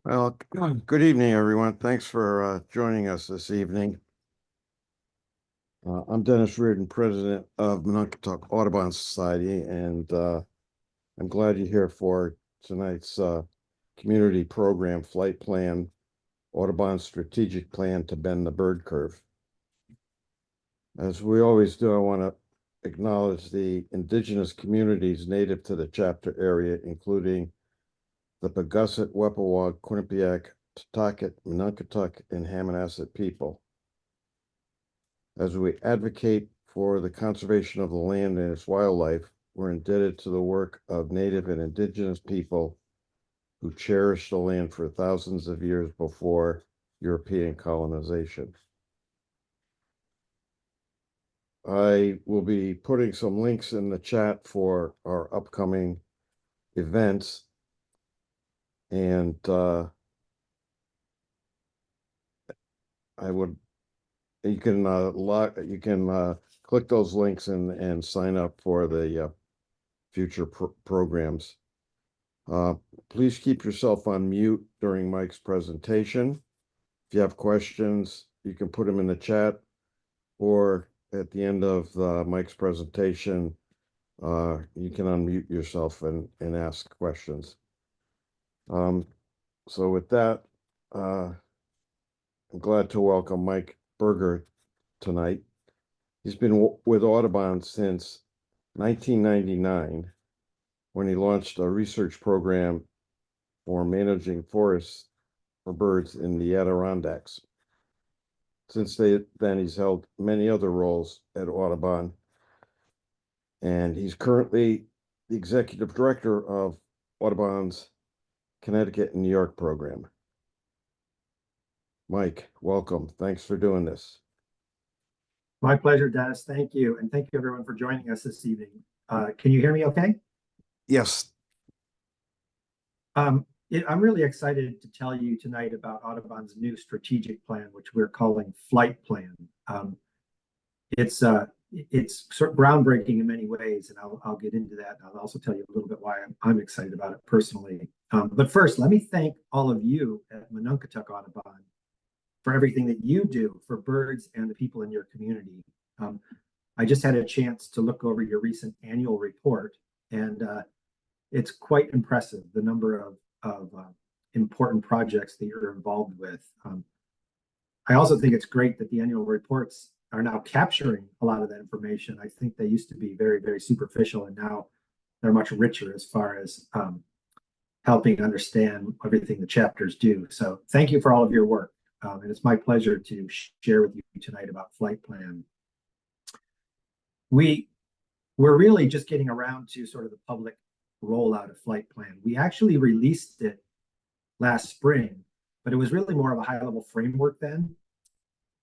Well, good evening, everyone. Thanks for joining us this evening. I'm Dennis Reardon, president of Mononkatuk Audubon Society, and I'm glad you're here for tonight's community program, Flight Plan, Audubon Strategic Plan to Bend the Bird Curve. As we always do, I want to acknowledge the indigenous communities native to the chapter area, including the Pagusset, Wepawag, Quinnipiac, Pawtucket, Mononkatuk, and Hammonasset people. As we advocate for the conservation of the land and its wildlife, we're indebted to the work of Native and Indigenous people who cherished the land for thousands of years before European colonization. I will be putting some links in the chat for our upcoming events. And you can click those links and sign up for the future programs. Please keep yourself on mute during Mike's presentation. If you have questions, you can put them in the chat, or at the end of Mike's presentation, you can unmute yourself and ask questions. So with that, I'm glad to welcome Mike Berger tonight. He's been with Audubon since 1999, when he launched a research program for managing forests for birds in the Adirondacks. Since then, he's held many other roles at Audubon, and he's currently the executive director of Audubon's Connecticut and New York program. Mike, welcome. Thanks for doing this. My pleasure, Dennis. Thank you. And thank you, everyone, for joining us this evening. Can you hear me okay? Yes. I'm really excited to tell you tonight about Audubon's new strategic plan, which we're calling Flight Plan. It's sort of groundbreaking in many ways, and I'll get into that. And I'll also tell you a little bit why I'm excited about it personally. But first, let me thank all of you at Mononkatuk Audubon for everything that you do for birds and the people in your community. I just had a chance to look over your recent annual report, and it's quite impressive, the number of important projects that you're involved with. I also think it's great that the annual reports are now capturing a lot of that information. I think they used to be very, very superficial, and now they're much richer as far as helping understand everything the chapters do. So thank you for all of your work. And it's my pleasure to share with you tonight about Flight Plan. We're really just getting around to sort of the public rollout of Flight Plan. We actually released it last spring, but it was really more of a high-level framework then.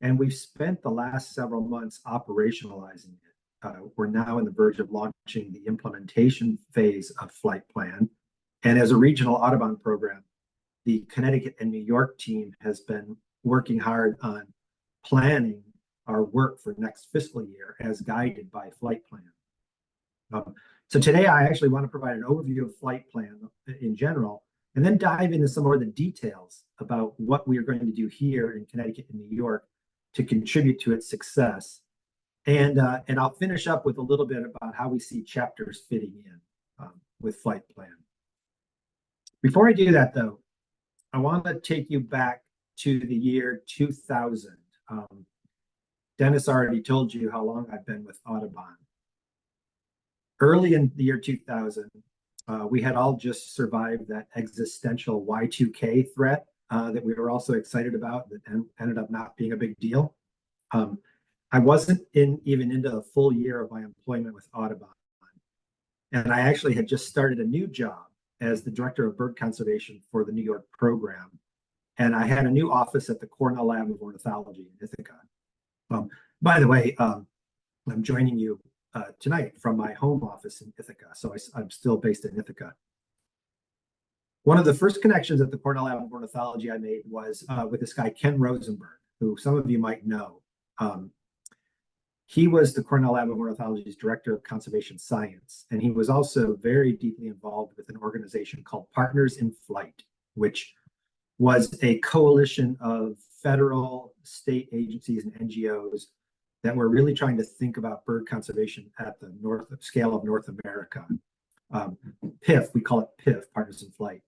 And we've spent the last several months operationalizing it. We're now on the verge of launching the implementation phase of Flight Plan. And as a regional Audubon program, the Connecticut and New York team has been working hard on planning our work for next fiscal year as guided by Flight Plan. So today I actually want to provide an overview of Flight Plan in general, and then dive into some more of the details about what we are going to do here in Connecticut and New York to contribute to its success. And I'll finish up with a little bit about how we see chapters fitting in with Flight Plan. Before I do that, though, I want to take you back to the year 2000. Dennis already told you how long I've been with Audubon. Early in the year 2000, we had all just survived that existential Y2K threat that we were also excited about that ended up not being a big deal. I wasn't even into the full year of my employment with Audubon. And I actually had just started a new job as the director of bird conservation for the New York program. And I had a new office at the Cornell Lab of Ornithology in Ithaca. By the way, I'm joining you tonight from my home office in Ithaca. So I'm still based in Ithaca. One of the first connections at the Cornell Lab of Ornithology I made was with this guy, Ken Rosenberg, who some of you might know. He was the Cornell Lab of Ornithology's director of conservation science, and he was also very deeply involved with an organization called Partners in Flight, which was a coalition of federal, state agencies and NGOs that were really trying to think about bird conservation at the scale of North America. PIF, we call it PIF, Partners in Flight.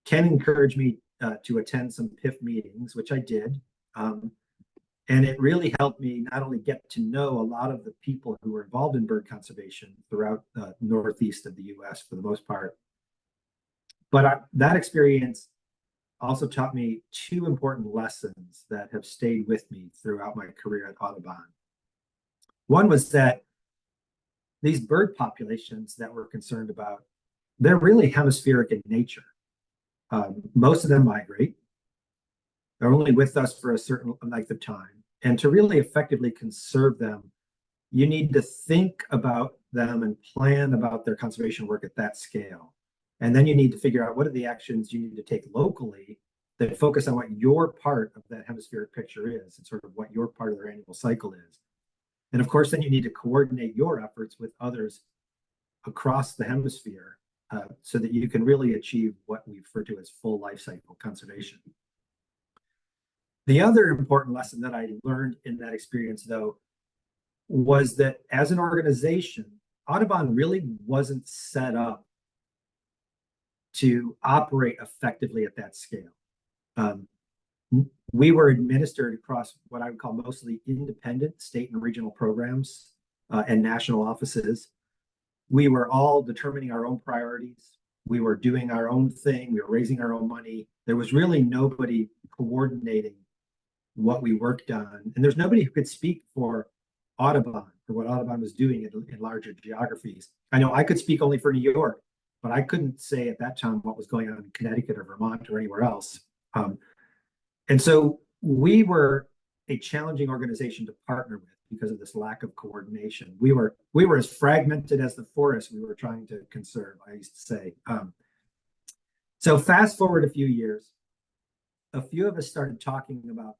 Ken encouraged me to attend some PIF meetings, which I did. And it really helped me not only get to know a lot of the people who were involved in bird conservation throughout the northeast of the US for the most part, but that experience also taught me two important lessons that have stayed with me throughout my career at Audubon. One was that these bird populations that we're concerned about, they're really hemispheric in nature. Most of them migrate. They're only with us for a certain length of time. And to really effectively conserve them, you need to think about them and plan about their conservation work at that scale. And then you need to figure out what are the actions you need to take locally that focus on what your part of that hemispheric picture is and sort of what your part of their annual cycle is. And of course, then you need to coordinate your efforts with others across the hemisphere so that you can really achieve what we refer to as full life cycle conservation. The other important lesson that I learned in that experience, though, was that as an organization, Audubon really wasn't set up to operate effectively at that scale. We were administered across what I would call mostly independent state and regional programs and national offices. We were all determining our own priorities. We were doing our own thing. We were raising our own money. There was really nobody coordinating what we worked on. And there's nobody who could speak for Audubon, for what Audubon was doing in larger geographies. I know I could speak only for New York, but I couldn't say at that time what was going on in Connecticut or Vermont or anywhere else. And so we were a challenging organization to partner with because of this lack of coordination. We were as fragmented as the forest we were trying to conserve, I used to say. So fast forward a few years, a few of us started talking about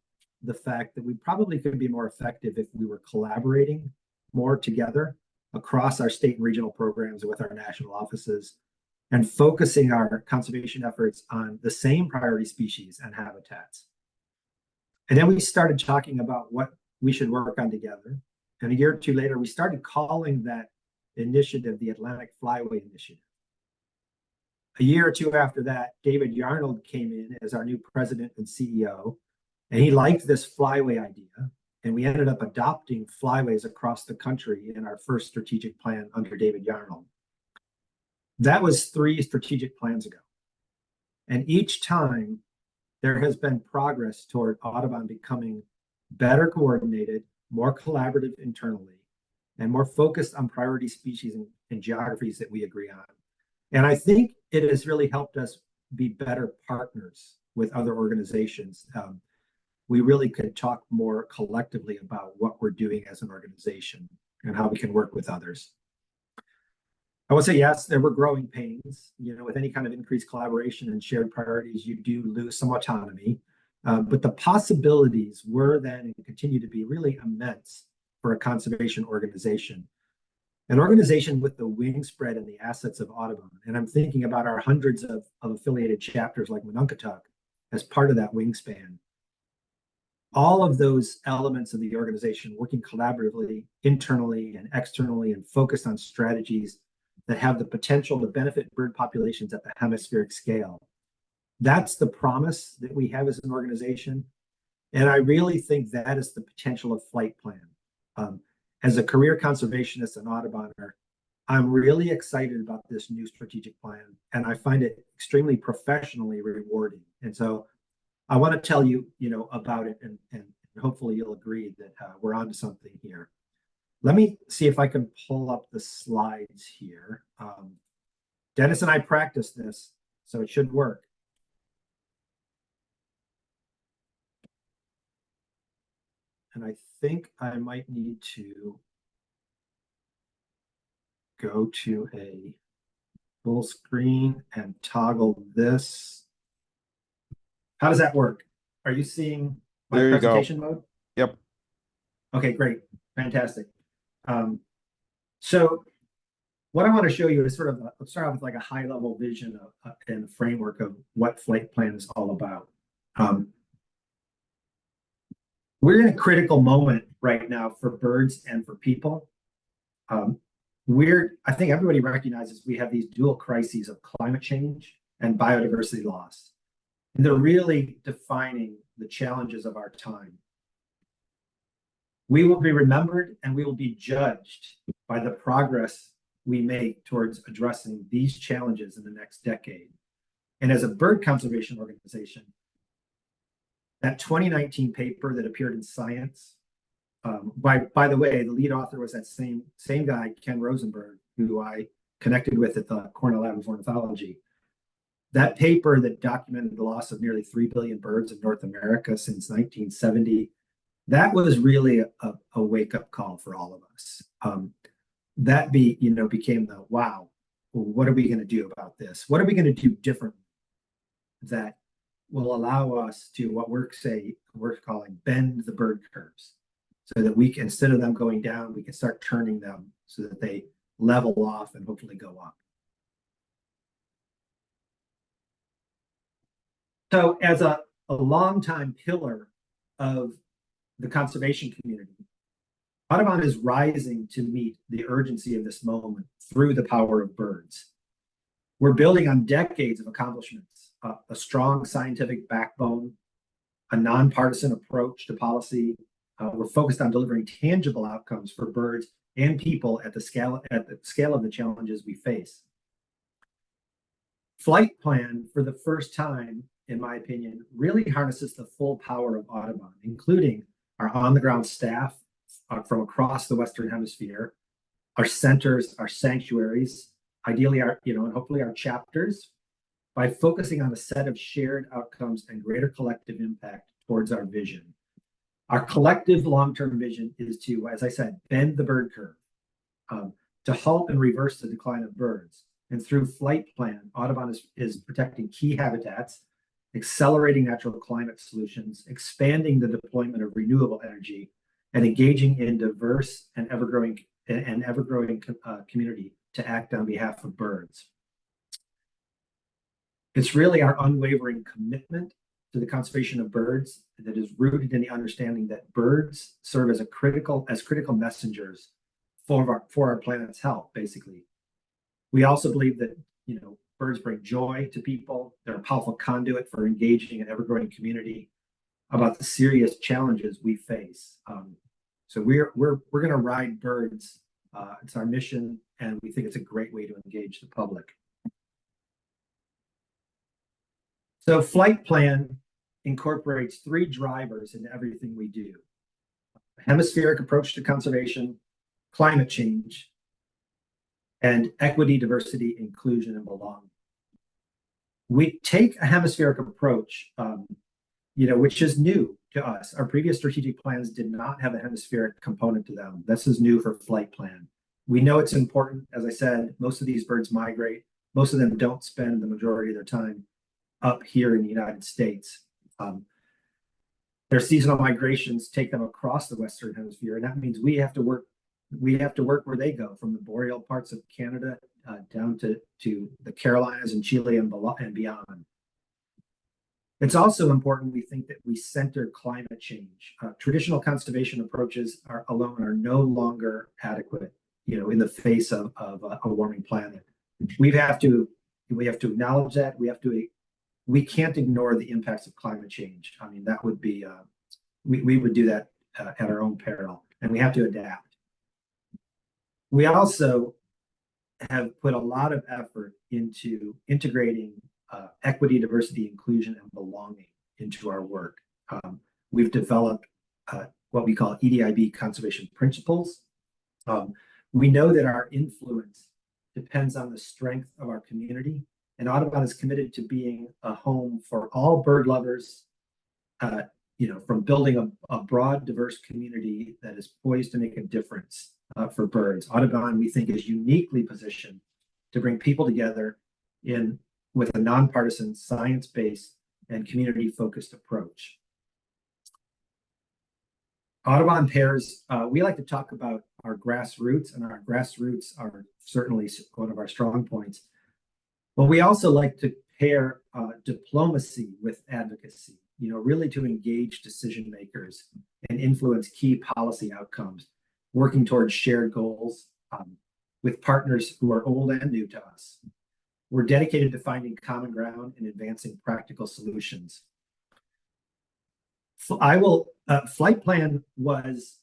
the fact that we probably could be more effective if we were collaborating more together across our state and regional programs and with our national offices and focusing our conservation efforts on the same priority species and habitats. And then we started talking about what we should work on together. And a year or two later, we started calling that initiative the Atlantic Flyway Initiative. A year or two after that, David Yarnold came in as our new president and CEO, and he liked this flyway idea. And we ended up adopting flyways across the country in our first strategic plan under David Yarnold. That was 3 strategic plans ago. And each time there has been progress toward Audubon becoming better coordinated, more collaborative internally, and more focused on priority species and geographies that we agree on. And I think it has really helped us be better partners with other organizations. We really could talk more collectively about what we're doing as an organization and how we can work with others. I would say, yes, there were growing pains. You know, with any kind of increased collaboration and shared priorities, you do lose some autonomy. But the possibilities were then and continue to be really immense for a conservation organization. An organization with the wingspread and the assets of Audubon. And I'm thinking about our hundreds of affiliated chapters like Monunkatuck as part of that wingspan. All of those elements of the organization working collaboratively, internally and externally, and focused on strategies that have the potential to benefit bird populations at the hemispheric scale. That's the promise that we have as an organization. And I really think that is the potential of Flight Plan. As a career conservationist and Audubonner, I'm really excited about this new strategic plan, and I find it extremely professionally rewarding. And so I want to tell you, about it, and hopefully you'll agree that we're onto something here. Let me see if I can pull up the slides here. Dennis and I practiced this, so it should work. And I think I might need to go to a full screen and toggle this. How does that work? Are you seeing my presentation mode? Yep. Okay, great. Fantastic. So what I want to show you is let's start off with like a high level vision and framework of what Flight Plan is all about. We're in a critical moment right now for birds and for people. I think everybody recognizes we have these dual crises of climate change and biodiversity loss. And they're really defining the challenges of our time. We will be remembered and we will be judged by the progress we make towards addressing these challenges in the next decade. And as a bird conservation organization, that 2019 paper that appeared in Science, by the way, the lead author was that same guy, Ken Rosenberg, who I connected with at the Cornell Lab of Ornithology. That paper that documented the loss of nearly 3 billion birds in North America since 1970, that was really a wake-up call for all of us. Became the, wow, well, what are we going to do about this? What are we going to do differently that will allow us to what we're calling bend the bird curves, so that we can, instead of them going down, we can start turning them so that they level off and hopefully go up. So as a longtime pillar of the conservation community, Audubon is rising to meet the urgency of this moment through the power of birds. We're building on decades of accomplishments, a strong scientific backbone, a nonpartisan approach to policy. We're focused on delivering tangible outcomes for birds and people at the scale of the challenges we face. Flight Plan, for the first time, in my opinion, really harnesses the full power of Audubon, including our on-the-ground staff from across the Western Hemisphere, our centers, our sanctuaries, ideally and hopefully our chapters, by focusing on a set of shared outcomes and greater collective impact towards our vision. Our collective long-term vision is to, as I said, bend the bird curve, to halt and reverse the decline of birds. And through Flight Plan, Audubon is protecting key habitats, accelerating natural climate solutions, expanding the deployment of renewable energy, and engaging in diverse and ever-growing community to act on behalf of birds. It's really our unwavering commitment to the conservation of birds that is rooted in the understanding that birds serve as critical messengers for our planet's health, basically. We also believe that birds bring joy to people. They're a powerful conduit for engaging an ever-growing community about the serious challenges we face. So we're going to ride birds. It's our mission, and we think it's a great way to engage the public. So Flight Plan incorporates 3 drivers into everything we do: a hemispheric approach to conservation, climate change, and equity, diversity, inclusion, and belonging. We take a hemispheric approach, which is new to us. Our previous strategic plans did not have a hemispheric component to them. This is new for Flight Plan. We know it's important. As I said, most of these birds migrate. Most of them don't spend the majority of their time up here in the United States. Their seasonal migrations take them across the Western Hemisphere, and that means we have to work where they go, from the boreal parts of Canada down to the Carolinas and Chile and beyond. It's also important, we think, that we center climate change. Traditional conservation approaches alone are no longer adequate, in the face of a warming planet. We have to acknowledge that. We can't ignore the impacts of climate change. I mean, that would be we would do that at our own peril, and we have to adapt. We also have put a lot of effort into integrating equity, diversity, inclusion, and belonging into our work. We've developed what we call EDIB conservation principles. We know that our influence depends on the strength of our community, and Audubon is committed to being a home for all bird lovers, from building a broad, diverse community that is poised to make a difference for birds. Audubon, we think, is uniquely positioned to bring people together with a nonpartisan, science-based, and community-focused approach. Audubon pairs, we like to talk about our grassroots, and our grassroots are certainly one of our strong points. But we also like to pair diplomacy with advocacy. really to engage decision makers and influence key policy outcomes, working towards shared goals with partners who are old and new to us. We're dedicated to finding common ground and advancing practical solutions. Flight Plan was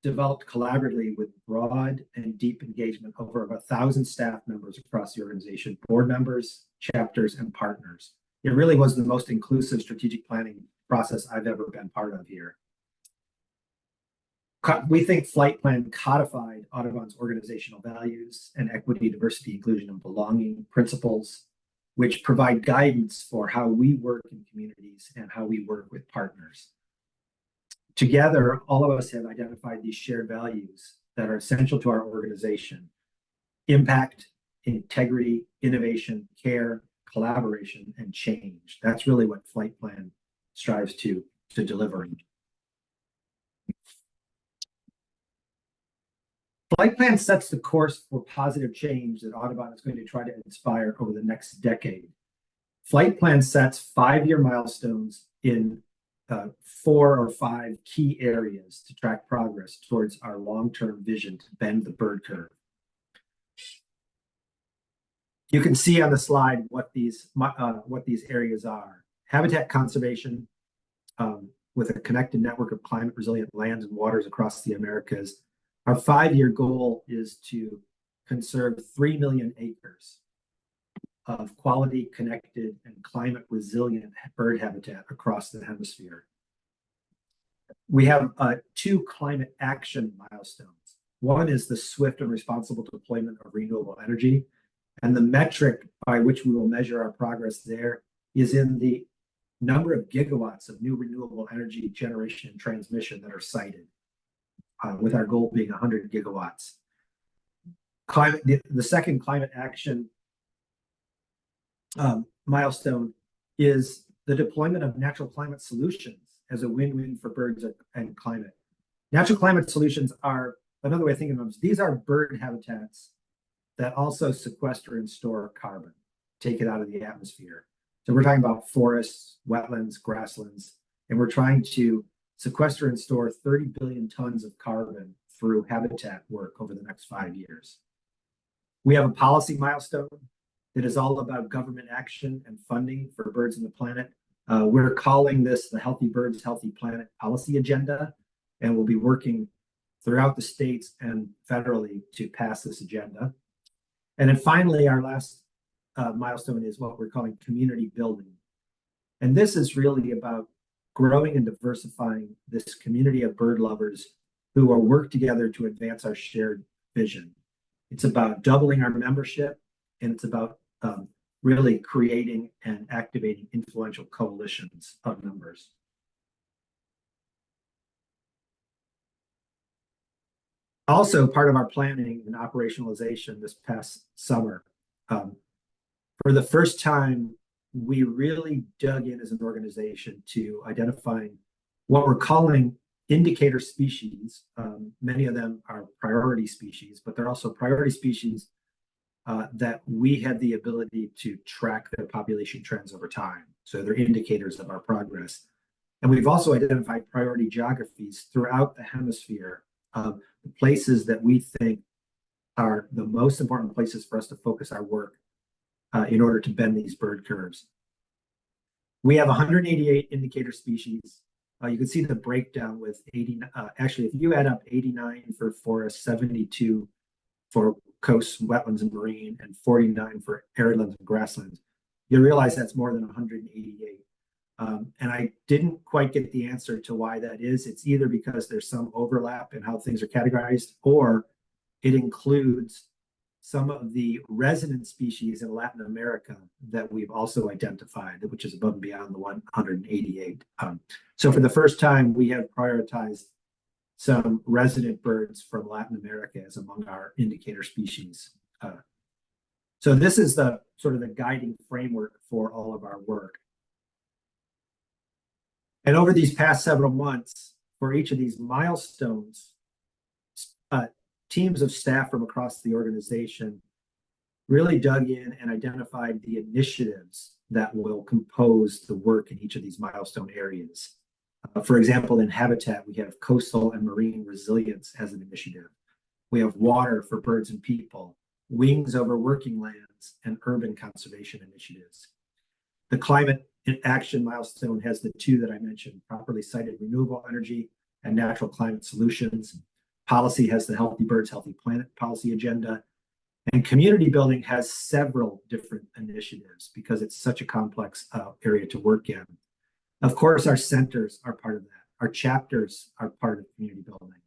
developed collaboratively with broad and deep engagement over 1,000 staff members across the organization, board members, chapters, and partners. It really was the most inclusive strategic planning process I've ever been part of here. We think Flight Plan codified Audubon's organizational values and equity, diversity, inclusion, and belonging principles, which provide guidance for how we work in communities and how we work with partners. Together, all of us have identified these shared values that are essential to our organization: impact, integrity, innovation, care, collaboration, and change. That's really what Flight Plan strives to deliver. Flight Plan sets the course for positive change that Audubon is going to try to inspire over the next decade. Flight Plan sets 5-year milestones in 4 or 5 key areas to track progress towards our long-term vision to bend the bird curve. You can see on the slide what these areas are. Habitat conservation with a connected network of climate resilient lands and waters across the Americas. Our 5-year goal is to conserve 3 million acres of quality, connected, and climate resilient bird habitat across the hemisphere. We have 2 climate action milestones. One is the swift and responsible deployment of renewable energy. And the metric by which we will measure our progress there is in the number of gigawatts of new renewable energy generation and transmission that are sited, with our goal being 100 gigawatts. The second climate action milestone is the deployment of natural climate solutions as a win-win for birds and climate. Natural climate solutions are, another way of thinking of them, these are bird habitats that also sequester and store carbon, take it out of the atmosphere. So we're talking about forests, wetlands, grasslands, and we're trying to sequester and store 30 billion tons of carbon through habitat work over the next 5 years. We have a policy milestone that is all about government action and funding for birds and the planet. We're calling this the Healthy Birds, Healthy Planet Policy Agenda, and we'll be working throughout the states and federally to pass this agenda. And then finally, our last milestone is what we're calling community building. And this is really about growing and diversifying this community of bird lovers who will work together to advance our shared vision. It's about doubling our membership, and it's about really creating and activating influential coalitions of members. Also, part of our planning and operationalization this past summer, for the first time, we really dug in as an organization to identifying what we're calling indicator species. Many of them are priority species, but they're also priority species that we had the ability to track their population trends over time. So they're indicators of our progress. And we've also identified priority geographies throughout the hemisphere of the places that we think are the most important places for us to focus our work in order to bend these bird curves. We have 188 indicator species. You can see the breakdown with 80, actually, if you add up 89 for forests, 72 for coasts, wetlands, and marine, and 49 for airlands and grasslands, you realize that's more than 188. And I didn't quite get the answer to why that is. It's either because there's some overlap in how things are categorized, or it includes some of the resident species in Latin America that we've also identified, which is above and beyond the 188. So for the first time, we have prioritized some resident birds from Latin America as among our indicator species. So this is the sort of the guiding framework for all of our work. And over these past several months, for each of these milestones, teams of staff from across the organization really dug in and identified the initiatives that will compose the work in each of these milestone areas. For example, in habitat, we have coastal and marine resilience as an initiative. We have water for birds and people, wings over working lands, and urban conservation initiatives. The climate action milestone has the two that I mentioned, properly cited renewable energy and natural climate solutions. Policy has the Healthy Birds, Healthy Planet policy agenda. And community building has several different initiatives because it's such a complex area to work in. Of course, our centers are part of that. Our chapters are part of community building.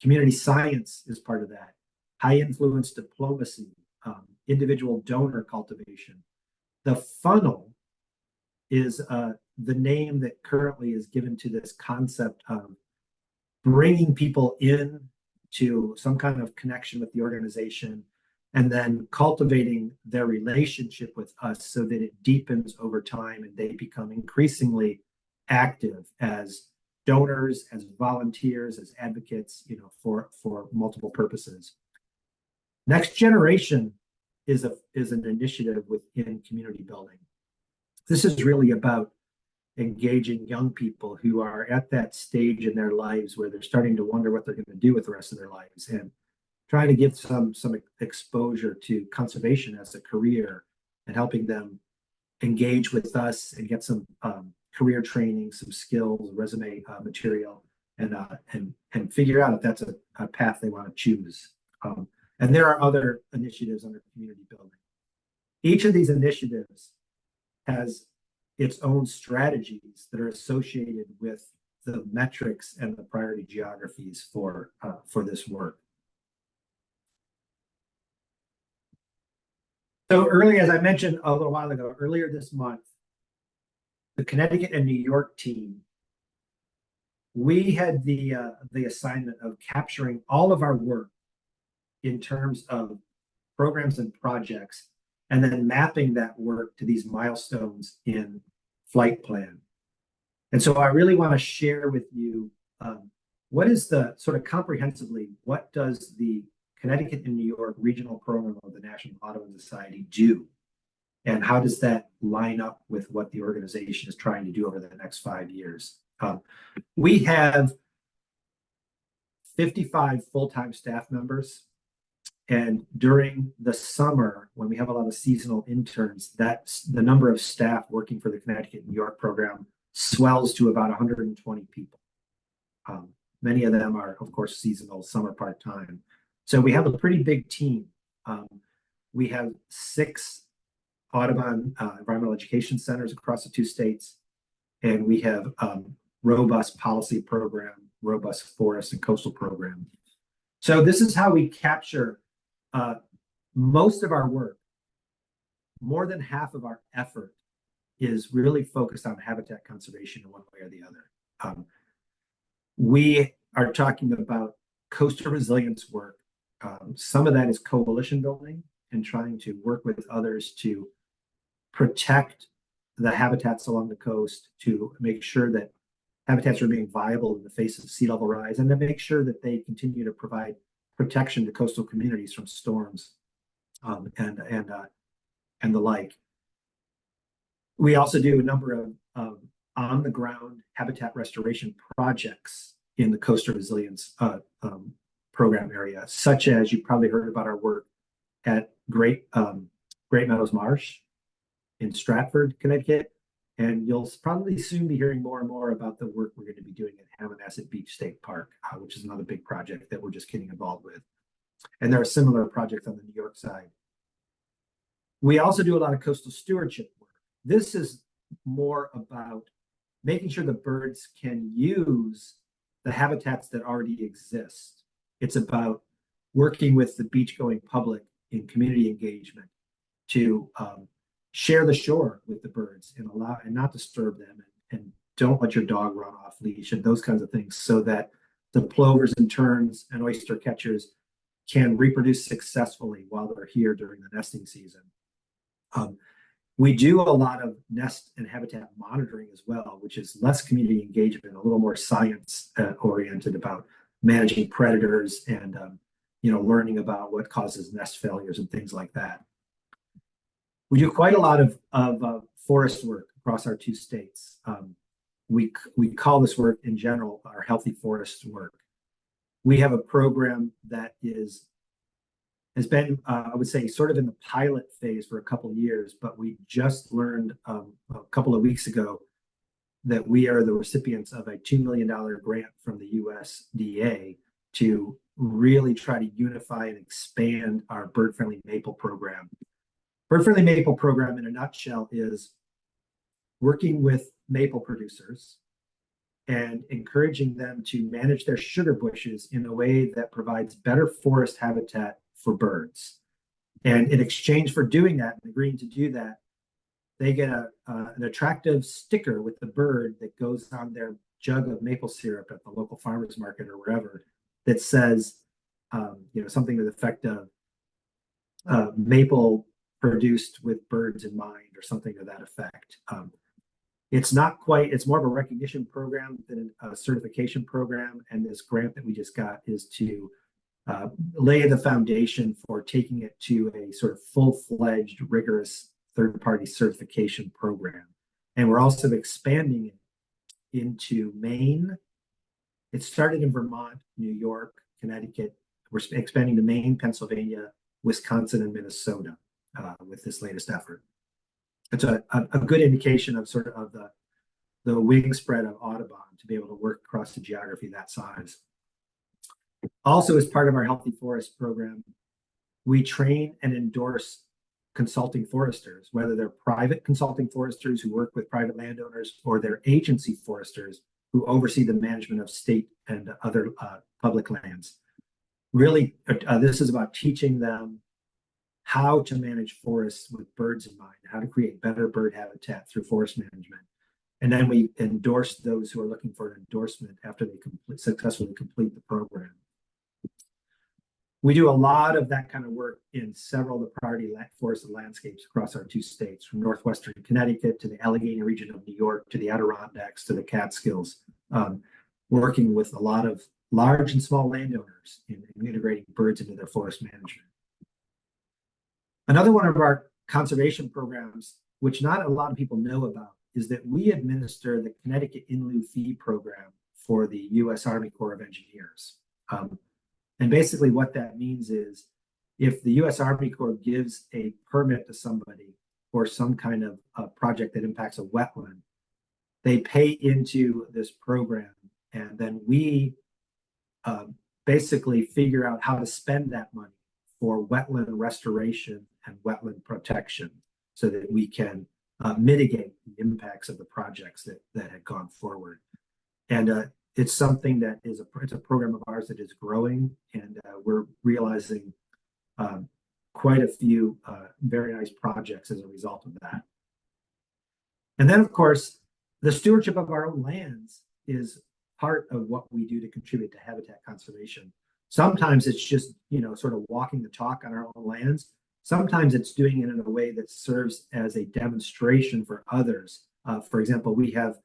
Community science is part of that. High influence diplomacy, individual donor cultivation. The funnel is the name that currently is given to this concept of bringing people in to some kind of connection with the organization and then cultivating their relationship with us so that it deepens over time and they become increasingly active as donors, as volunteers, as advocates, for multiple purposes. Next Generation is an initiative within community building. This is really about engaging young people who are at that stage in their lives where they're starting to wonder what they're going to do with the rest of their lives, and trying to give some exposure to conservation as a career and helping them engage with us and get some career training, some skills, resume material, and figure out if that's a path they want to choose. And there are other initiatives under community building. Each of these initiatives has its own strategies that are associated with the metrics and the priority geographies for this work. So early, as I mentioned a little while ago, earlier this month, the Connecticut and New York team, we had the assignment of capturing all of our work in terms of programs and projects, and then mapping that work to these milestones in flight plan. And so I really want to share with you what is the sort of comprehensively, what does the Connecticut and New York regional program of the National Audubon Society do? And how does that line up with what the organization is trying to do over the next 5 years? We have 55 full-time staff members. And during the summer, when we have a lot of seasonal interns, that's the number of staff working for the Connecticut and New York program swells to about 120 people. Many of them are, of course, seasonal, summer part-time. So we have a pretty big team. We have 6 Audubon environmental education centers across the 2 states, and we have robust policy program, robust forest and coastal program. So this is how we capture most of our work. More than half of our effort is really focused on habitat conservation in one way or the other. We are talking about coastal resilience work. Some of that is coalition building and trying to work with others to protect the habitats along the coast, to make sure that habitats remain viable in the face of sea level rise, and to make sure that they continue to provide protection to coastal communities from storms and the like. We also do a number of on-the-ground habitat restoration projects in the coastal resilience program area, such as you probably heard about our work at Great Meadows Marsh in Stratford, Connecticut, and you'll probably soon be hearing more and more about the work we're going to be doing at Hammonasset Beach State Park, which is another big project that we're just getting involved with. And there are similar projects on the New York side. We also do a lot of coastal stewardship work. This is more about making sure the birds can use the habitats that already exist. It's about working with the beach-going public in community engagement to share the shore with the birds and allow and not disturb them, and don't let your dog run off leash and those kinds of things, so that the plovers and terns and oyster catchers can reproduce successfully while they're here during the nesting season. We do a lot of nest and habitat monitoring as well, which is less community engagement, a little more science oriented about managing predators and learning about what causes nest failures and things like that. We do quite a lot of forest work across our two states. We call this work in general our healthy forest work. We have a program that has been, I would say, sort of in the pilot phase for a couple of years, but we just learned a couple of weeks ago that we are the recipients of a $2 million grant from the USDA to really try to unify and expand our bird-friendly maple program. Bird-friendly maple program, in a nutshell, is working with maple producers and encouraging them to manage their sugar bushes in a way that provides better forest habitat for birds. And in exchange for doing that and agreeing to do that, they get an attractive sticker with the bird that goes on their jug of maple syrup at the local farmers market or wherever that says, something to the effect of maple produced with birds in mind or something to that effect. It's more of a recognition program than a certification program. And this grant that we just got is to lay the foundation for taking it to a sort of full-fledged, rigorous third-party certification program. And we're also expanding it into Maine. It started in Vermont, New York, Connecticut. We're expanding to Maine, Pennsylvania, Wisconsin, and Minnesota with this latest effort. It's a good indication of sort of the wing spread of Audubon to be able to work across the geography that size. Also, as part of our Healthy Forest program, we train and endorse consulting foresters, whether they're private consulting foresters who work with private landowners or they're agency foresters who oversee the management of state and other public lands. Really, this is about teaching them how to manage forests with birds in mind, how to create better bird habitat through forest management. And then we endorse those who are looking for an endorsement after they successfully complete the program. We do a lot of that kind of work in several of the priority forested landscapes across our two states, from northwestern Connecticut to the Allegheny region of New York to the Adirondacks to the Catskills, working with a lot of large and small landowners in integrating birds into their forest management. Another one of our conservation programs, which not a lot of people know about, is that we administer the Connecticut in lieu fee program for the U.S. Army Corps of Engineers. And basically what that means is if the U.S. Army Corps gives a permit to somebody for some kind of a project that impacts a wetland, they pay into this program, and then we basically figure out how to spend that money for wetland restoration and wetland protection so that we can mitigate the impacts of the projects that had gone forward. And it's something that it's a program of ours that is growing, and we're realizing quite a few very nice projects as a result of that. And then, of course, the stewardship of our own lands is part of what we do to contribute to habitat conservation. Sometimes it's just, sort of walking the talk on our own lands. Sometimes it's doing it in a way that serves as a demonstration for others. For example, we have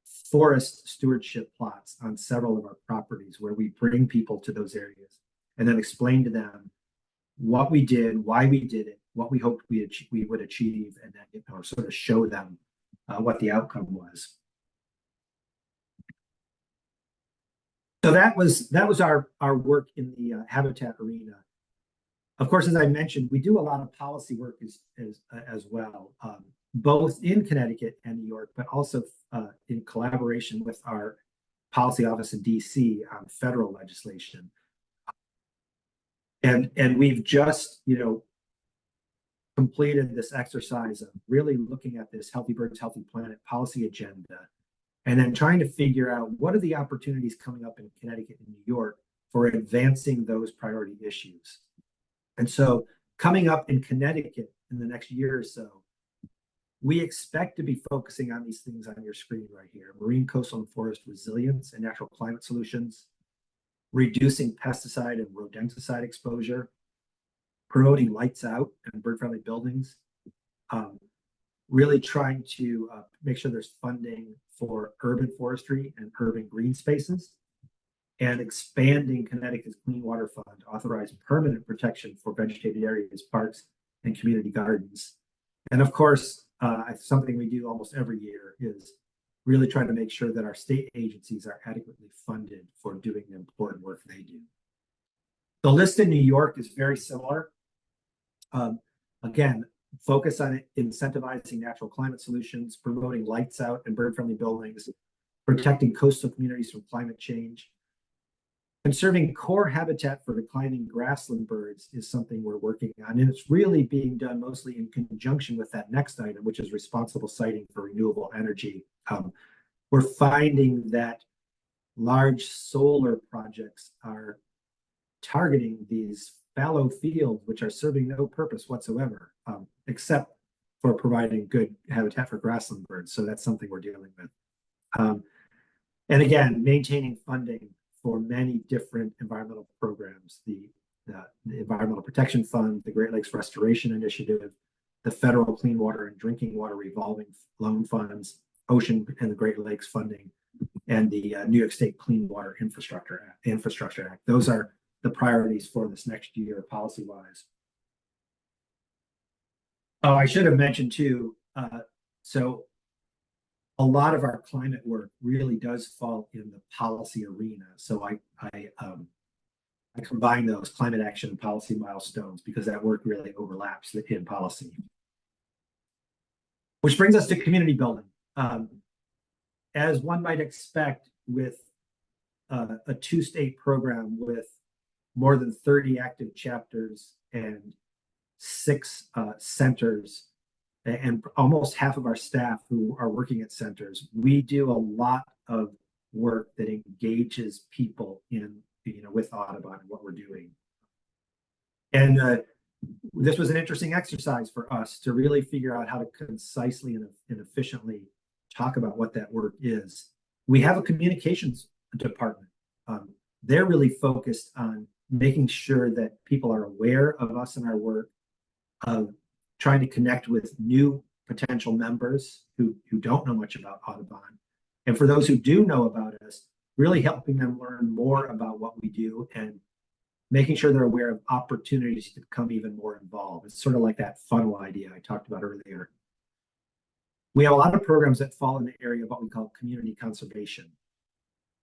forest stewardship plots on several of our properties where we bring people to those areas and then explain to them what we did, why we did it, what we hoped we would achieve, and then sort of show them what the outcome was. So that was our work in the habitat arena. Of course, as I mentioned, we do a lot of policy work as well, both in Connecticut and New York, but also in collaboration with our policy office in DC on federal legislation. And we've just, completed this exercise of really looking at this Healthy Birds, Healthy Planet policy agenda, and then trying to figure out what are the opportunities coming up in Connecticut and New York for advancing those priority issues. And so coming up in Connecticut in the next year or so, we expect to be focusing on these things on your screen right here: marine, coastal, and forest resilience and natural climate solutions, reducing pesticide and rodenticide exposure, promoting lights out and bird-friendly buildings, really trying to make sure there's funding for urban forestry and urban green spaces, and expanding Connecticut's Clean Water Fund to authorize permanent protection for vegetated areas, parks, and community gardens. And of course, something we do almost every year is really try to make sure that our state agencies are adequately funded for doing the important work they do. The list in New York is very similar. Again, focus on incentivizing natural climate solutions, promoting lights out and bird-friendly buildings, protecting coastal communities from climate change. Conserving core habitat for declining grassland birds is something we're working on, and it's really being done mostly in conjunction with that next item, which is responsible siting for renewable energy. We're finding that large solar projects are targeting these fallow fields, which are serving no purpose whatsoever, except for providing good habitat for grassland birds. So that's something we're dealing with. And again, maintaining funding for many different environmental programs, the Environmental Protection Fund, the Great Lakes Restoration Initiative, the Federal Clean Water and Drinking Water Revolving Loan Funds, Ocean and the Great Lakes Funding, and the New York State Clean Water Infrastructure Act. Those are the priorities for this next year policy-wise. Oh, I should have mentioned too, so a lot of our climate work really does fall in the policy arena. So I combine those climate action and policy milestones because that work really overlaps in policy. Which brings us to community building. As one might expect with a two-state program with more than 30 active chapters and 6 centers, and almost half of our staff who are working at centers, we do a lot of work that engages people in, with Audubon and what we're doing. And this was an interesting exercise for us to really figure out how to concisely and efficiently talk about what that work is. We have a communications department. They're really focused on making sure that people are aware of us and our work, of trying to connect with new potential members who don't know much about Audubon. And for those who do know about us, really helping them learn more about what we do and making sure they're aware of opportunities to become even more involved. It's sort of like that funnel idea I talked about earlier. We have a lot of programs that fall in the area of what we call community conservation,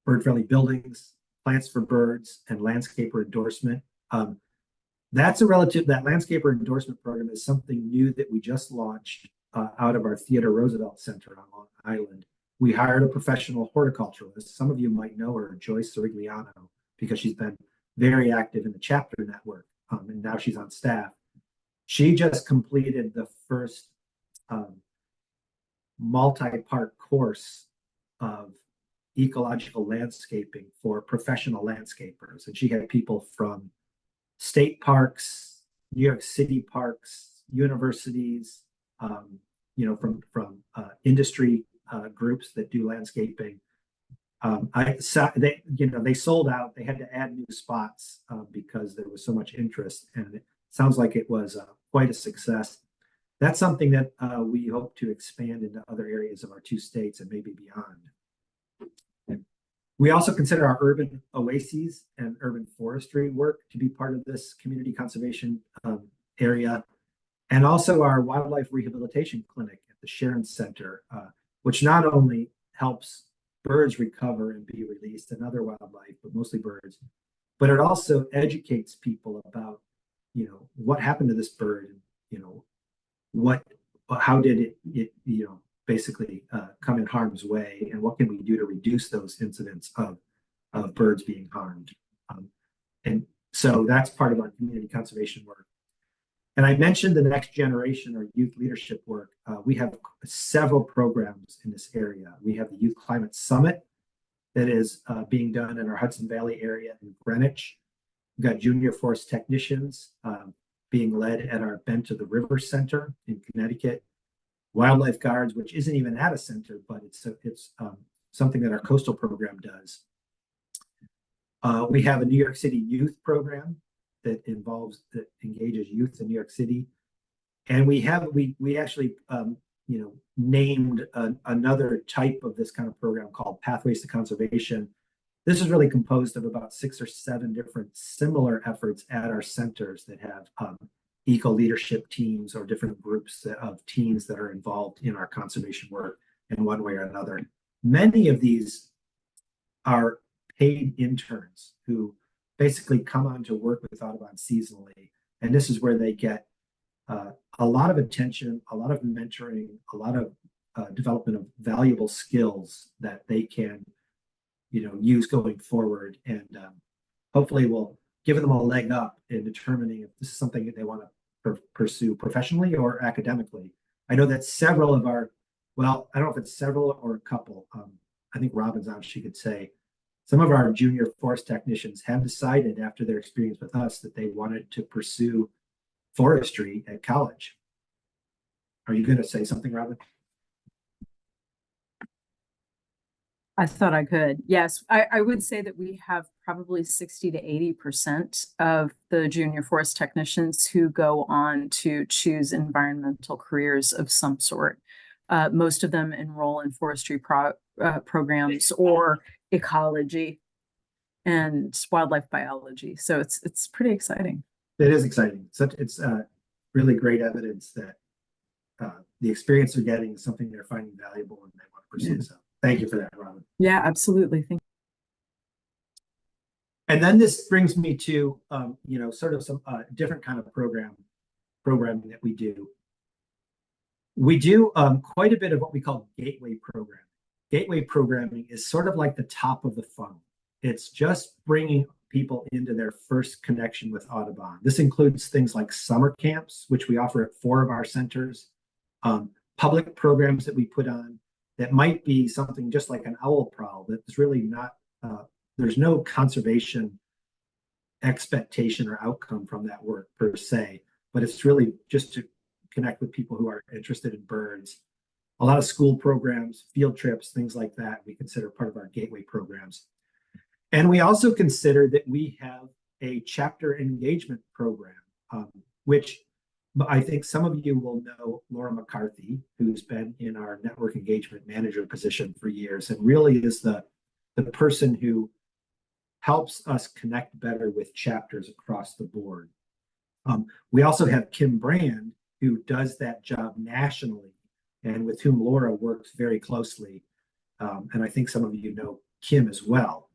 bird-friendly buildings, plants for birds, and landscaper endorsement. That landscaper endorsement program is something new that we just launched out of our Theodore Roosevelt Center on Long Island. We hired a professional horticulturalist. Some of you might know her, Joyce Sorigliano, because she's been very active in the chapter network, and now she's on staff. She just completed the first multi-part course of ecological landscaping for professional landscapers, and she had people from state parks, New York City parks, universities, from industry groups that do landscaping. They sold out. They had to add new spots because there was so much interest, and it sounds like it was quite a success. That's something that we hope to expand into other areas of our 2 states and maybe beyond. We also consider our urban oases and urban forestry work to be part of this community conservation area, and also our wildlife rehabilitation clinic at the Sharon Center, which not only helps birds recover and be released and other wildlife, but mostly birds, but it also educates people about, what happened to this bird, how did it basically come in harm's way, and what can we do to reduce those incidents of birds being harmed. And so that's part of our community conservation work. And I mentioned the next generation or youth leadership work. We have several programs in this area. We have the Youth Climate Summit that is being done in our Hudson Valley area in Greenwich. We've got junior forest technicians being led at our Bend to the River Center in Connecticut. Wildlife Guards, which isn't even at a center, but it's something that our coastal program does. We have a New York City youth program that engages youth in New York City, and we actually named another type of this kind of program called Pathways to Conservation. This is really composed of about 6 or 7 different similar efforts at our centers that have eco leadership teams or different groups of teams that are involved in our conservation work in one way or another. Many of these are paid interns who basically come on to work with Audubon seasonally. And this is where they get a lot of attention, a lot of mentoring, a lot of development of valuable skills that they can, use going forward. And hopefully will give them a leg up in determining if this is something that they want to pursue professionally or academically. I know that several of our, well, I don't know if it's several or a couple. I think Robin's on, she could say, some of our junior forest technicians have decided after their experience with us that they wanted to pursue forestry at college. Are you going to say something, Robin? I thought I could. Yes, I would say that we have probably 60 to 80% of the junior forest technicians who go on to choose environmental careers of some sort. Most of them enroll in forestry programs or ecology and wildlife biology. So it's pretty exciting. It is exciting. It's really great evidence that the experience they're getting is something they're finding valuable and they want to pursue. So thank you for that, Robin. Yeah, absolutely. Thank you. And then this brings me to, sort of some different kind of programming that we do. We do quite a bit of what we call gateway programming. Gateway programming is sort of like the top of the funnel. It's just bringing people into their first connection with Audubon. This includes things like summer camps, which we offer at 4 of our centers, public programs that we put on that might be something just like an owl prowl that's really not, there's no conservation expectation or outcome from that work per se, but it's really just to connect with people who are interested in birds. A lot of school programs, field trips, things like that, we consider part of our gateway programs. And we also consider that we have a chapter engagement program, which I think some of you will know Laura McCarthy, who's been in our network engagement manager position for years and really is the person who helps us connect better with chapters across the board. We also have Kim Brand, who does that job nationally and with whom Laura works very closely. And I think some of you know Kim as well.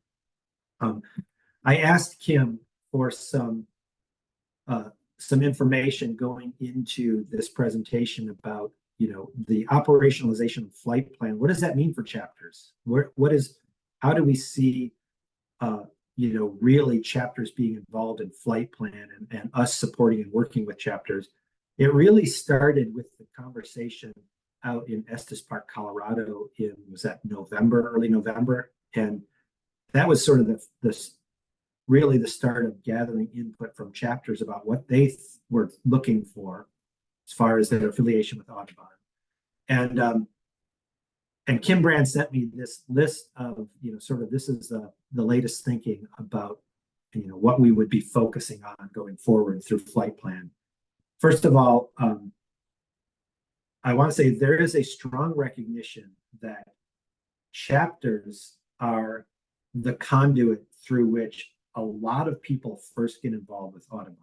I asked Kim for some information going into this presentation about, the operationalization of flight plan. What does that mean for chapters? How do we see, really chapters being involved in flight plan and us supporting and working with chapters? It really started with the conversation out in Estes Park, Colorado was that early November? And that was sort of really the start of gathering input from chapters about what they were looking for as far as their affiliation with Audubon. And Kim Brand sent me this list of, sort of this is the latest thinking about, what we would be focusing on going forward through flight plan. First of all, I want to say there is a strong recognition that chapters are the conduit through which a lot of people first get involved with Audubon.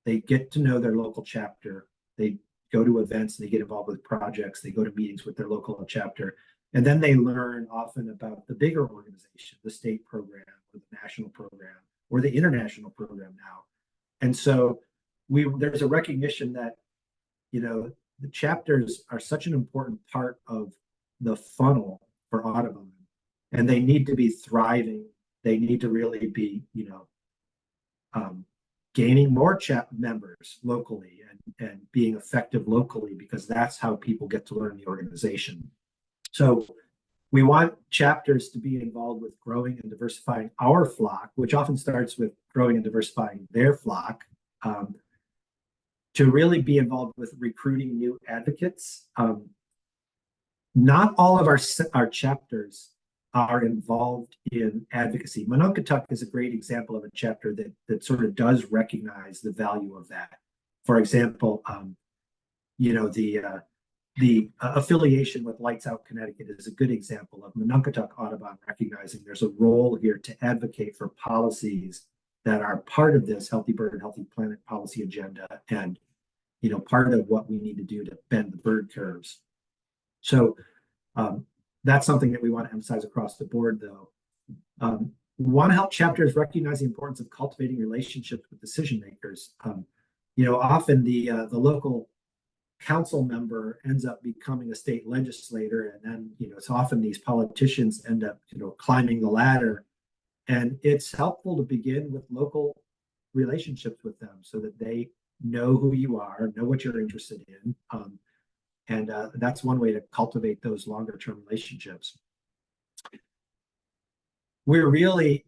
They get to know their local chapter, they go to events, they get involved with projects, they go to meetings with their local chapter, and then they learn often about the bigger organization, the state program or the national program or the international program now. And so there's a recognition that, the chapters are such an important part of the funnel for Audubon, and they need to be thriving. They need to really be, gaining more members locally and being effective locally, because that's how people get to learn the organization. So we want chapters to be involved with growing and diversifying our flock, which often starts with growing and diversifying their flock, to really be involved with recruiting new advocates. Not all of our chapters are involved in advocacy. Mononkatuk is a great example of a chapter that sort of does recognize the value of that. For example, the affiliation with Lights Out Connecticut is a good example of Mononkatuk Audubon recognizing there's a role here to advocate for policies that are part of this Healthy Bird, Healthy Planet policy agenda, and part of what we need to do to bend the bird curves. So that's something that we want to emphasize across the board, though. We want to help chapters recognize the importance of cultivating relationships with decision makers. Often the local council member ends up becoming a state legislator, and then it's often these politicians end up climbing the ladder, and it's helpful to begin with local relationships with them so that they know who you are, know what you're interested in, and that's one way to cultivate those longer term relationships. We're really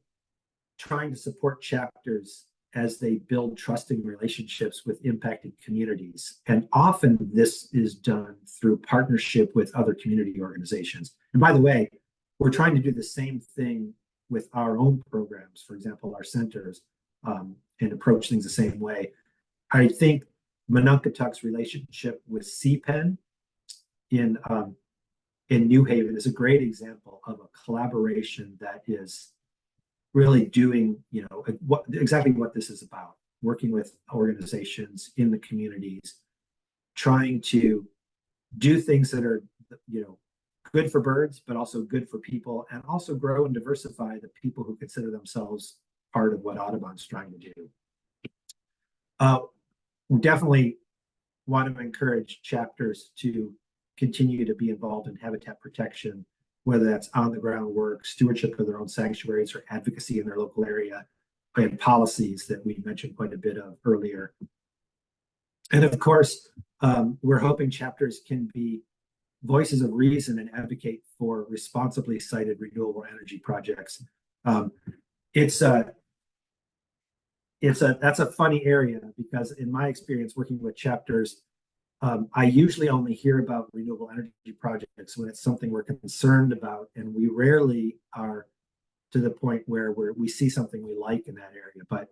trying to support chapters as they build trusting relationships with impacted communities. And often this is done through partnership with other community organizations. And by the way, we're trying to do the same thing with our own programs, for example, our centers, and approach things the same way. I think Monunketuk's relationship with CPEN in New Haven is a great example of a collaboration that is really doing, exactly what this is about, working with organizations in the communities, trying to do things that are, good for birds, but also good for people, and also grow and diversify the people who consider themselves part of what Audubon's trying to do. We definitely want to encourage chapters to continue to be involved in habitat protection, whether that's on the ground work, stewardship of their own sanctuaries, or advocacy in their local area, and policies that we mentioned quite a bit of earlier. And of course, we're hoping chapters can be voices of reason and advocate for responsibly sited renewable energy projects. That's a funny area, because in my experience working with chapters, I usually only hear about renewable energy projects when it's something we're concerned about, and we rarely are to the point where we see something we like in that area. But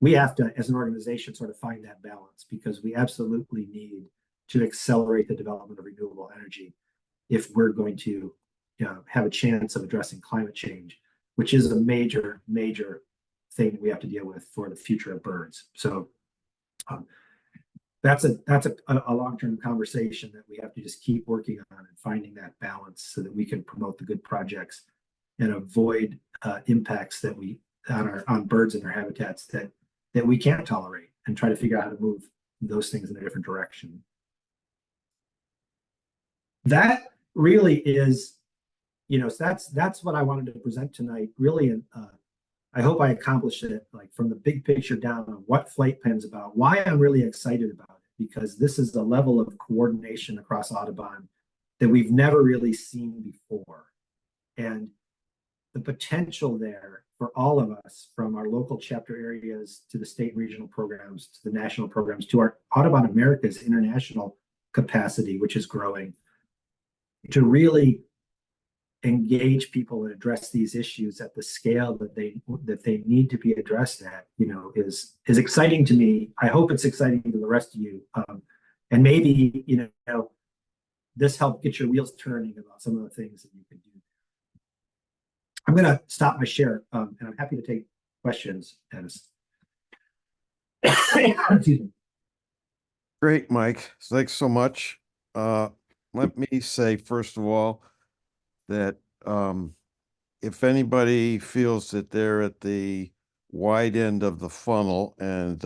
we have to, as an organization, sort of find that balance, because we absolutely need to accelerate the development of renewable energy if we're going to have a chance of addressing climate change, which is a major, major thing that we have to deal with for the future of birds. So that's a long-term conversation that we have to just keep working on and finding that balance so that we can promote the good projects and avoid impacts that we on birds and their habitats that we can't tolerate, and try to figure out how to move those things in a different direction. That really is, so that's what I wanted to present tonight. Really, I hope I accomplished it, like from the big picture down on what Flight Plan's about, why I'm really excited about it, because this is a level of coordination across Audubon that we've never really seen before. And the potential there for all of us, from our local chapter areas to the state and regional programs, to the national programs, to our Audubon America's international capacity, which is growing, to really engage people and address these issues at the scale that they need to be addressed at, is exciting to me. I hope it's exciting to the rest of you, and maybe this helped get your wheels turning about some of the things that you can do. I'm going to stop my share, and I'm happy to take questions, Dennis. Excuse me. Great, Mike. Thanks so much. Let me say, first of all, that if anybody feels that they're at the wide end of the funnel and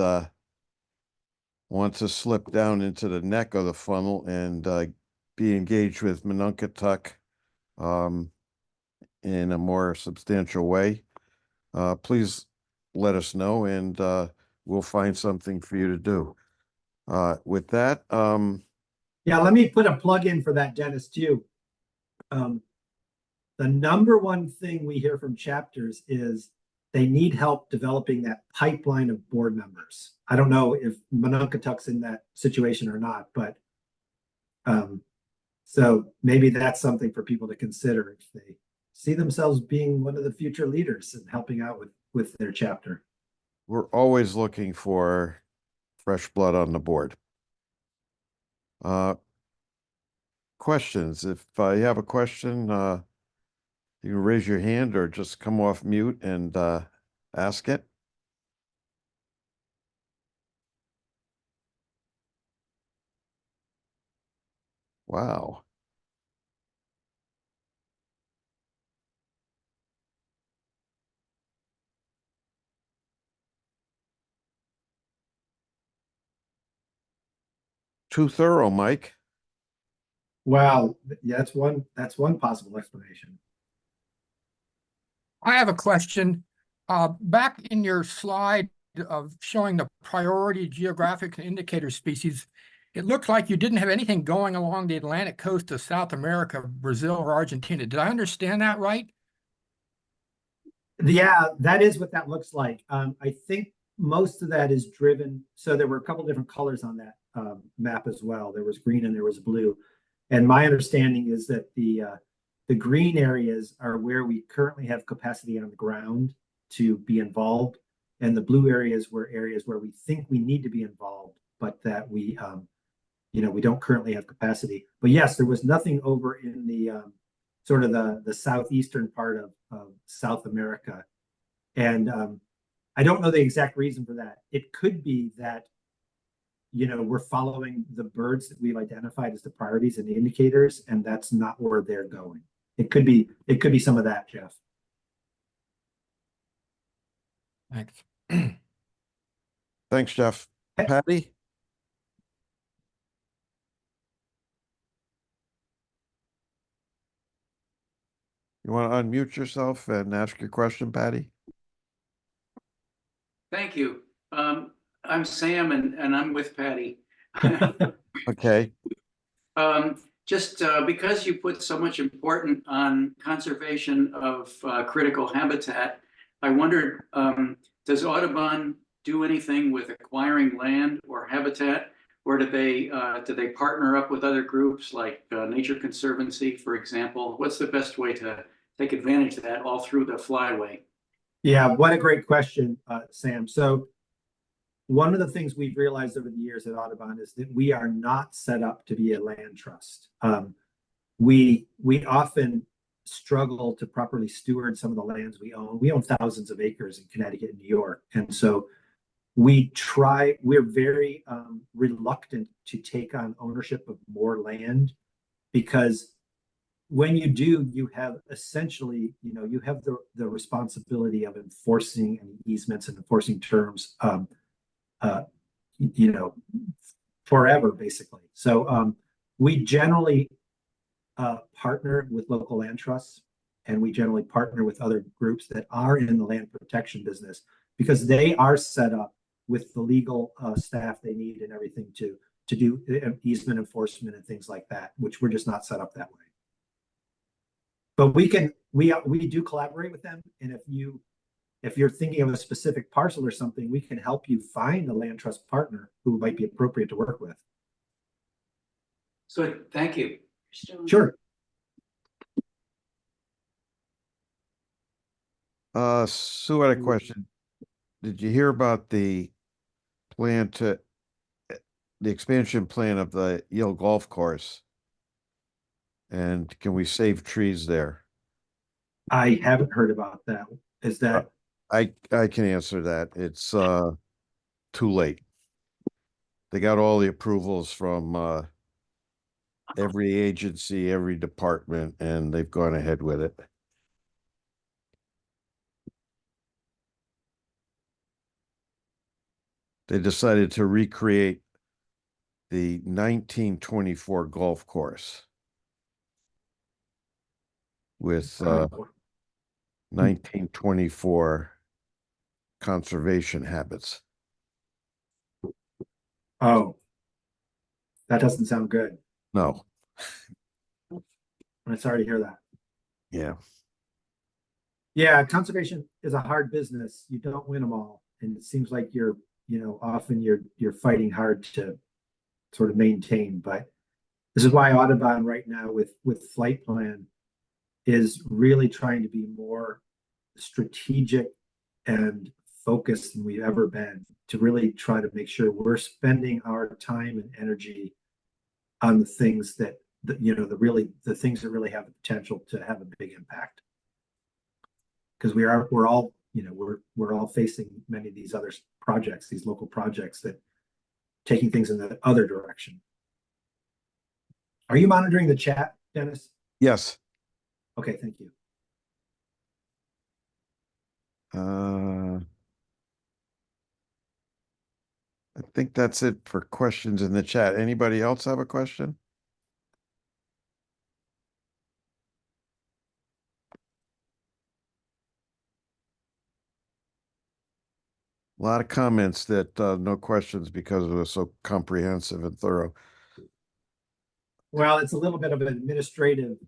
want to slip down into the neck of the funnel and be engaged with Monunketuk in a more substantial way, please let us know, and we'll find something for you to do. With that, yeah, let me put a plug in for that, Dennis, too. The number one thing we hear from chapters is they need help developing that pipeline of board members. I don't know if Monunketuk's in that situation or not, but so maybe that's something for people to consider if they see themselves being one of the future leaders and helping out with their chapter. we're always looking for fresh blood on the board. Questions. If you have a question, you can raise your hand or just come off mute and ask it. Wow. Too thorough, Mike. Wow, yeah, that's one possible explanation. I have a question. Back in your slide of showing the priority geographic indicator species, it looked like you didn't have anything going along the Atlantic coast of South America, Brazil, or Argentina. Did I understand that right? Yeah, that is what that looks like. I think most of that is driven. So there were a couple different colors on that map as well. There was green and there was blue. And my understanding is that the green areas are where we currently have capacity on the ground to be involved, and the blue areas were areas where we think we need to be involved, but that we don't currently have capacity. But yes, there was nothing over in the sort of the southeastern part of South America. And I don't know the exact reason for that. It could be that, we're following the birds that we've identified as the priorities and the indicators, and that's not where they're going. It could be some of that, Jeff. Thanks. Thanks, Jeff. Patty? You want to unmute yourself and ask your question, Patty? Thank you. I'm Sam and I'm with Patty. Okay. Just because you put so much importance on conservation of critical habitat, I wondered, does Audubon do anything with acquiring land or habitat, or do they partner up with other groups like Nature Conservancy, for example? What's the best way to take advantage of that all through the flyway? Yeah, what a great question, Sam. So one of the things we've realized over the years at Audubon is that we are not set up to be a land trust. We often struggle to properly steward some of the lands we own. We own thousands of acres in Connecticut and New York. And so we're very reluctant to take on ownership of more land, because when you do, you have essentially, you have the responsibility of enforcing any easements and enforcing terms, forever, basically. So we generally partner with local land trusts, and we generally partner with other groups that are in the land protection business, because they are set up with the legal staff they need and everything to do easement enforcement and things like that, which we're just not set up that way. But we do collaborate with them, and if you're thinking of a specific parcel or something, we can help you find a land trust partner who might be appropriate to work with. So thank you. Sure. Sue had a question. Did you hear about the expansion plan of the Yale Golf Course? And can we save trees there? I haven't heard about that. Is that I can answer that. It's too late. They got all the approvals from every agency, every department, and they've gone ahead with it. They decided to recreate the 1924 golf course with 1924 conservation habits. Oh, that doesn't sound good. No. I'm sorry to hear that. Yeah. Yeah, conservation is a hard business. You don't win them all, and it seems like often you're fighting hard to sort of maintain. But this is why Audubon right now with Flight Plan is really trying to be more strategic and focused than we've ever been, to really try to make sure we're spending our time and energy on the things the things that really have the potential to have a big impact. Because we're all facing many of these other projects, these local projects that taking things in the other direction. Are you monitoring the chat, Dennis? Yes. Okay, thank you. I think that's it for questions in the chat. Anybody else have a question? A lot of comments that no questions because it was so comprehensive and thorough. Well, it's a little bit of an administrative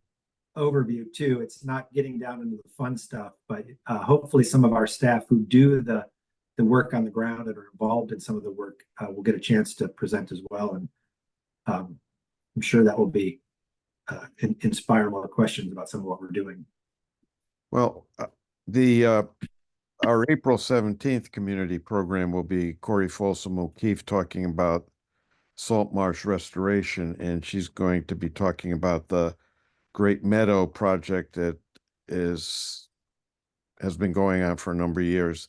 overview too. It's not getting down into the fun stuff, but hopefully some of our staff who do the work on the ground and are involved in some of the work will get a chance to present as well. And I'm sure that will be inspire more questions about some of what we're doing. Well, our April 17th community program will be Corey Folsom O'Keefe talking about salt marsh restoration, and she's going to be talking about the Great Meadow project that has been going on for a number of years,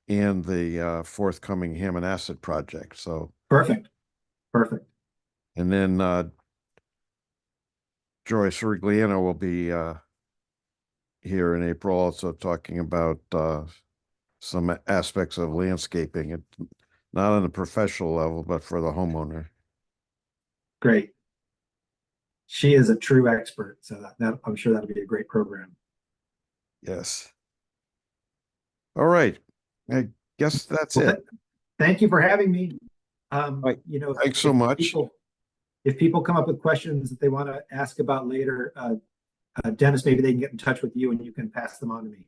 and the forthcoming Hammonasset project. So Perfect. and then Joyce Rigliano will be here in April also talking about some aspects of landscaping. It not on a professional level, but for the homeowner. Great. She is a true expert, so that I'm sure that'll be a great program. Yes. All right. I guess that's Well, it. Thank you for having me. Right. You know, Thanks so much. If people come up with questions that they want to ask about later, Dennis, maybe they can get in touch with you and you can pass them on to me.